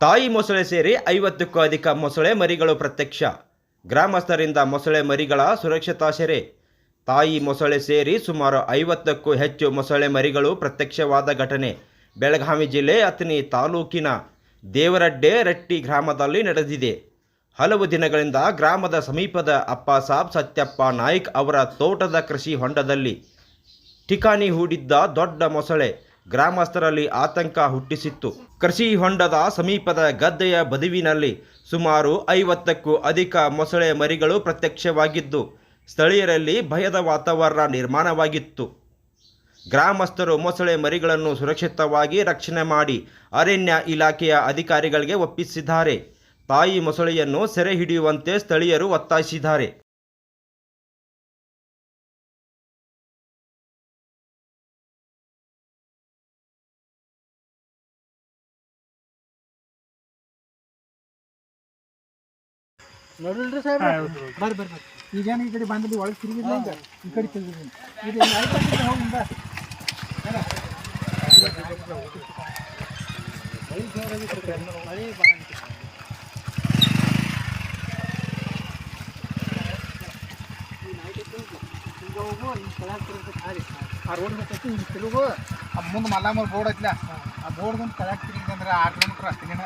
ತಾಯಿ ಮೊಸಳೆ ಸೇರಿ 50ಕ್ಕೂ ಅಧಿಕ ಮೊಸಳೆ ಮರಿಗಳು ಪ್ರತ್ಯಕ್ಷ. ಗ್ರಾಮಸ್ಥರಿಂದ ಮೊಸಳೆ ಮರಿಗಳ ಸುರಕ್ಷತಾ ಸೆರೆ. ತಾಯಿ ಮೊಸಳೆ ಸೇರಿ ಸುಮಾರು 50ಕ್ಕೂ ಹೆಚ್ಚು ಮೊಸಳೆ ಮರಿಗಳು ಪ್ರತ್ಯಕ್ಷವಾದ ಘಟನೆ ಬೆಳಗಾವಿ ಜಿಲ್ಲೆ ಅಥಣಿ ತಾಲೂಕಿನ ದೇವರಡ್ಡೆ ರಟ್ಟಿ ಗ್ರಾಮದಲ್ಲಿ ನಡೆದಿದೆ. ಹಲವು ದಿನಗಳಿಂದ ಗ್ರಾಮದ ಸಮೀಪದ ಅಪ್ಪಾಸಾಬ್ ಸತ್ಯಪ್ಪ ನಾಯ್ಕ್ ಅವರ ತೋಟದ ಕೃಷಿ ಹೊಂಡದಲ್ಲಿ ಠಿಕಾಣಿ ಹೂಡಿದ್ದ ದೊಡ್ಡ ಮೊಸಳೆ ಗ್ರಾಮಸ್ಥರಲ್ಲಿ ಆತಂಕ ಹುಟ್ಟಿಸಿತ್ತು. ಕೃಷಿ ಹೊಂಡದ ಸಮೀಪದ ಗದ್ದೆಯ ಬದಿವಿನಲ್ಲಿ ಸುಮಾರು 50ಕ್ಕೂ ಅಧಿಕ ಮೊಸಳೆ ಮರಿಗಳು ಪ್ರತ್ಯಕ್ಷವಾಗಿದ್ದು ಸ್ಥಳೀಯರಲ್ಲಿ ಭಯದ ವಾತಾವರಣ ನಿರ್ಮಾಣವಾಗಿತ್ತು. ಗ್ರಾಮಸ್ಥರು ಮೊಸಳೆ ಮರಿಗಳನ್ನು ಸುರಕ್ಷಿತವಾಗಿ ರಕ್ಷಣೆ ಮಾಡಿ ಅರಣ್ಯ ಇಲಾಖೆಯ ಅಧಿಕಾರಿಗಳಿಗೆ ಒಪ್ಪಿಸಿದ್ದಾರೆ. ತಾಯಿ ಮೊಸಳೆಯನ್ನು ಸೆರೆ ಹಿಡಿಯುವಂತೆ ಸ್ಥಳೀಯರು ಒತ್ತಾಯಿಸಿದ್ದಾರೆ. ನೋಡಿಲ್ರಿ ಸಾಹೇಬ್, ಬರ್ರಿ ಈಗೇನು ಈ ಕಡೆ ಬಂದಲ್ಲಿ ಒಳಗೆ ತಿರುಗಿಲ್ಲ, ಹಿಂಗೆ ಈ ಕಡೆ ತಿರುಗಿಲ್ಲ. ಇದು ಹೋಗಿಂದ ಆ ರೋಡ್ ಬರ್ತೈತಿ, ಹಿಂಗೆ ತಿರುಗು. ಮುಂದೆ ಮಲ್ಲಾಮೂರು ಬೋರ್ಡ್ ಐತಿಲ್ಲ, ಆ ಬೋರ್ಡ್ ಬಂದು ಕೆಳಗೆ ತಿರುಗಿ ಅಂದ್ರೆ 6 ಕಿಲೋಮೀಟ್ರ್ ಅಷ್ಟೇನ.